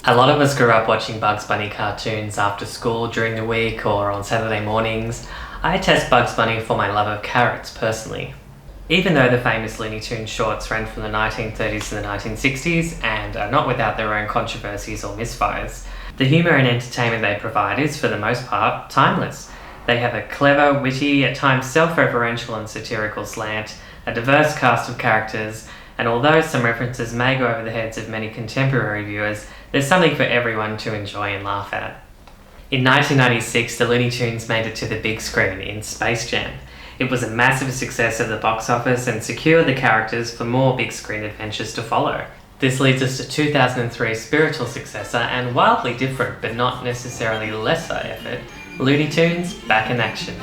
A lot of us grew up watching Bugs Bunny cartoons after school during the week or on Saturday mornings. I test Bugs Bunny for my love of carrots personally. Even though the famous Looney Tunes shorts ran from the 1930s to the 1960s and are not without their own controversies or misfires, the humour and entertainment they provide is, for the most part, timeless. They have a clever, witty, at times self-referential and satirical slant, a diverse cast of characters, and although some references may go over the heads of many contemporary viewers, there's something for everyone to enjoy and laugh at. In 1996, the Looney Tunes made it to the big screen in Space Jam. It was a massive success at the box office and secured the characters for more big screen adventures to follow. This leads us to 2003's spiritual successor and wildly different but not necessarily lesser effort, Looney Tunes Back in Action.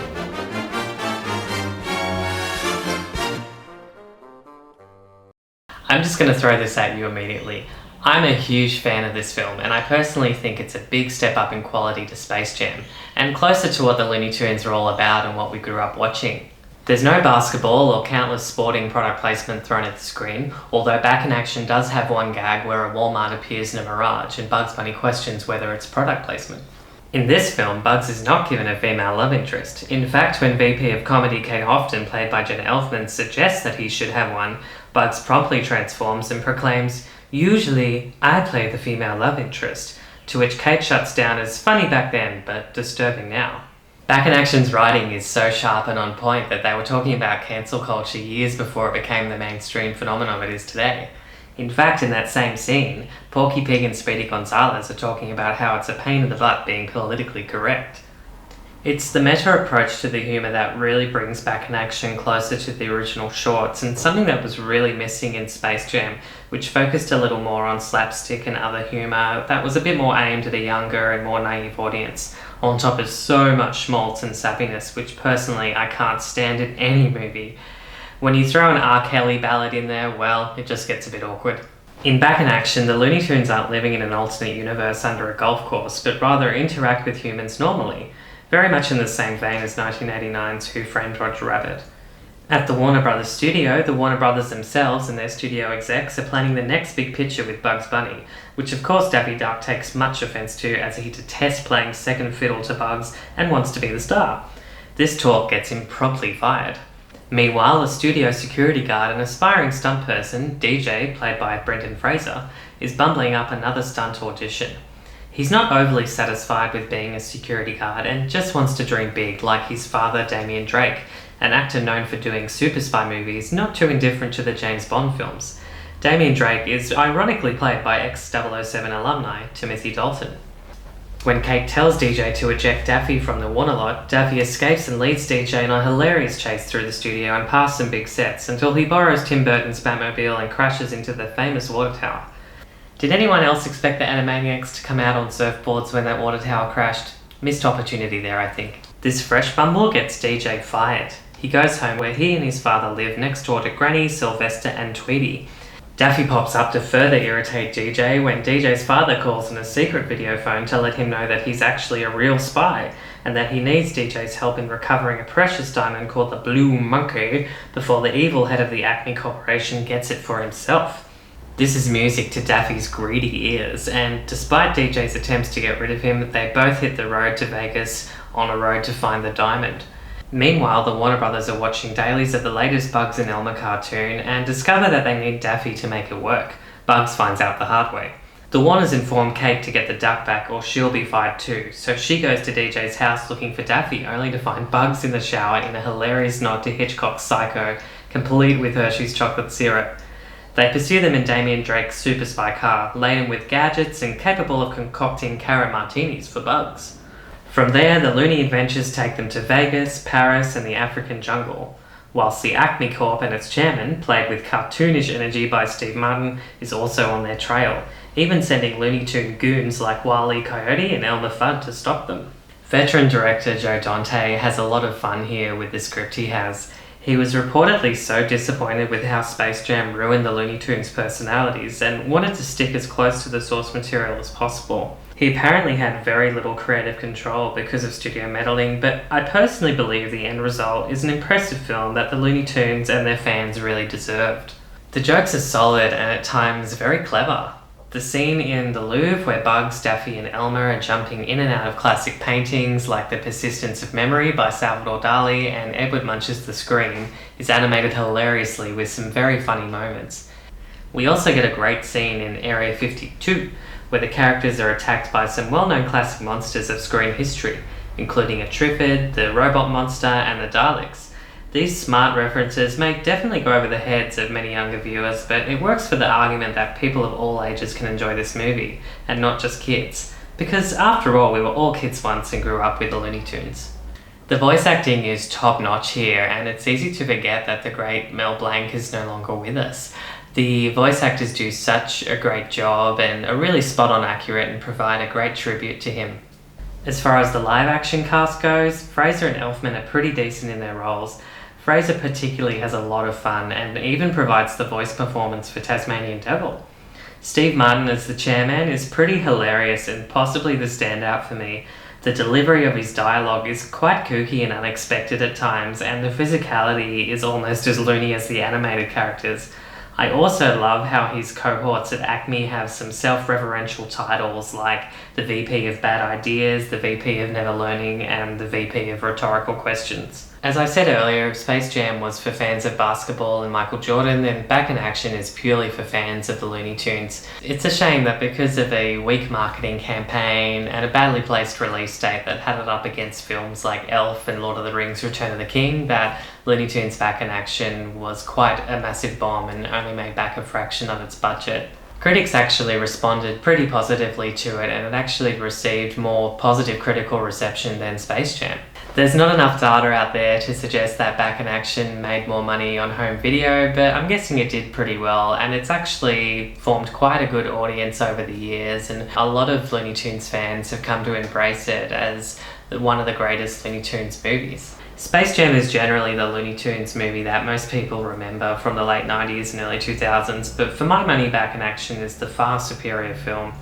I'm just going to throw this at you immediately. I'm a huge fan of this film, and I personally think it's a big step up in quality to Space Jam, and closer to what the Looney Tunes are all about and what we grew up watching. There's no basketball or countless sporting product placement thrown at the screen, although Back in Action does have one gag where a Walmart appears in a mirage and Bugs Bunny questions whether it's product placement. In this film, Bugs is not given a female love interest. In fact, when VP of Comedy Kate Houghton, played by Jenna Elfman, suggests that he should have one, Bugs promptly transforms and proclaims, "Usually, I play the female love interest," to which Kate shuts down as funny back then, but disturbing now. Back in Action's writing is so sharp and on point that they were talking about cancel culture years before it became the mainstream phenomenon it is today. In fact, in that same scene, Porky Pig and Speedy Gonzales are talking about how it's a pain in the butt being politically correct. It's the meta approach to the humour that really brings Back in Action closer to the original shorts, and something that was really missing in Space Jam, which focused a little more on slapstick and other humour that was a bit more aimed at a younger and more naive audience, on top of so much schmaltz and sappiness, which personally I can't stand in any movie. When you throw an R. Kelly ballad in there, well, it just gets a bit awkward. In Back in Action, the Looney Tunes aren't living in an alternate universe under a golf course, but rather interact with humans normally, very much in the same vein as 1989's Who Framed Roger Rabbit. At the Warner Brothers studio, the Warner Brothers themselves and their studio execs are planning the next big picture with Bugs Bunny, which of course Daffy Duck takes much offence to, as he detests playing second fiddle to Bugs and wants to be the star. This talk gets him promptly fired. Meanwhile, a studio security guard and aspiring stunt person, DJ, played by Brendan Fraser, is bumbling up another stunt audition. He's not overly satisfied with being a security guard and just wants to dream big like his father Damian Drake, an actor known for doing super spy movies not too indifferent to the James Bond films. Damian Drake is ironically played by ex-007 alumni Timothy Dalton. When Kate tells DJ to eject Daffy from the Warner lot, Daffy escapes and leads DJ on a hilarious chase through the studio and past some big sets until he borrows Tim Burton's Batmobile and crashes into the famous water tower. Did anyone else expect the Animaniacs to come out on surfboards when that water tower crashed? Missed opportunity there, I think. This fresh bumble gets DJ fired. He goes home where he and his father live next door to Granny, Sylvester and Tweety. Daffy pops up to further irritate DJ when DJ's father calls on a secret video phone to let him know that he's actually a real spy and that he needs DJ's help in recovering a precious diamond called the Blue Monkey before the evil head of the Acme Corporation gets it for himself. This is music to Daffy's greedy ears, and despite DJ's attempts to get rid of him, they both hit the road to Vegas on a road to find the diamond. Meanwhile, the Warner Brothers are watching dailies of the latest Bugs and Elmer cartoon and discover that they need Daffy to make it work. Bugs finds out the hard way. The Warners inform Kate to get the duck back or she'll be fired too, so she goes to DJ's house looking for Daffy, only to find Bugs in the shower in a hilarious nod to Hitchcock's Psycho, complete with Hershey's chocolate syrup. They pursue them in Damian Drake's super spy car, laden with gadgets and capable of concocting carrot martinis for Bugs. From there, the Looney adventures take them to Vegas, Paris, and the African jungle, whilst the Acme Corp and its chairman, played with cartoonish energy by Steve Martin, is also on their trail, even sending Looney Tune goons like Wile E. Coyote and Elmer Fudd to stop them. Veteran director Joe Dante has a lot of fun here with the script he has. He was reportedly so disappointed with how Space Jam ruined the Looney Tunes' personalities and wanted to stick as close to the source material as possible. He apparently had very little creative control because of studio meddling, but I personally believe the end result is an impressive film that the Looney Tunes and their fans really deserved. The jokes are solid and at times very clever. The scene in the Louvre where Bugs, Daffy and Elmer are jumping in and out of classic paintings like The Persistence of Memory by Salvador Dali and Edward Munch's The Scream is animated hilariously with some very funny moments. We also get a great scene in Area 52 where the characters are attacked by some well-known classic monsters of Scream history, including a Trifid, the robot monster and the Daleks. These smart references may definitely go over the heads of many younger viewers, but it works for the argument that people of all ages can enjoy this movie, and not just kids. Because after all, we were all kids once and grew up with the Looney Tunes. The voice acting is top-notch here, and it's easy to forget that the great Mel Blanc is no longer with us. The voice actors do such a great job and are really spot-on accurate and provide a great tribute to him. As far as the live-action cast goes, Fraser and Elfman are pretty decent in their roles. Fraser particularly has a lot of fun and even provides the voice performance for Tasmanian Devil. Steve Martin as the chairman is pretty hilarious and possibly the standout for me. The delivery of his dialogue is quite kooky and unexpected at times, and the physicality is almost as loony as the animated characters. I also love how his cohorts at Acme have some self-referential titles like the VP of Bad Ideas, the VP of Never Learning, and the VP of Rhetorical Questions. As I said earlier, if Space Jam was for fans of basketball and Michael Jordan, then Back in Action is purely for fans of the Looney Tunes. It's a shame that because of a weak marketing campaign and a badly placed release date that had it up against films like Elf and Lord of the Rings Return of the King, that Looney Tunes Back in Action was quite a massive bomb and only made back a fraction of its budget. Critics actually responded pretty positively to it, and it actually received more positive critical reception than Space Jam. There's not enough data out there to suggest that Back in Action made more money on home video, but I'm guessing it did pretty well, and it's actually formed quite a good audience over the years, and a lot of Looney Tunes fans have come to embrace it as one of the greatest Looney Tunes movies. Space Jam is generally the Looney Tunes movie that most people remember from the late 90s and early 2000s, but for my money, Back in Action is the far superior film.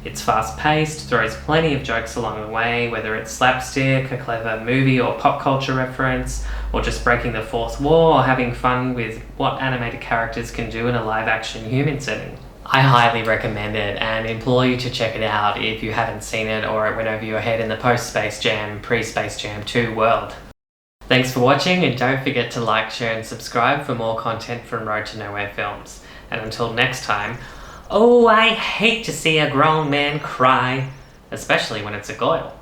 It's fast-paced, throws plenty of jokes along the way, whether it's slapstick, a clever movie or pop culture reference, or just breaking the fourth wall, or having fun with what animated characters can do in a live-action human setting. I highly recommend it and implore you to check it out if you haven't seen it or it went over your head in the post-Space Jam, pre-Space Jam 2 world. Thanks for watching, and don't forget to like, share and subscribe for more content from Road to Nowhere Films. And until next time, oh, I hate to see a grown man cry, especially when it's a Goyle.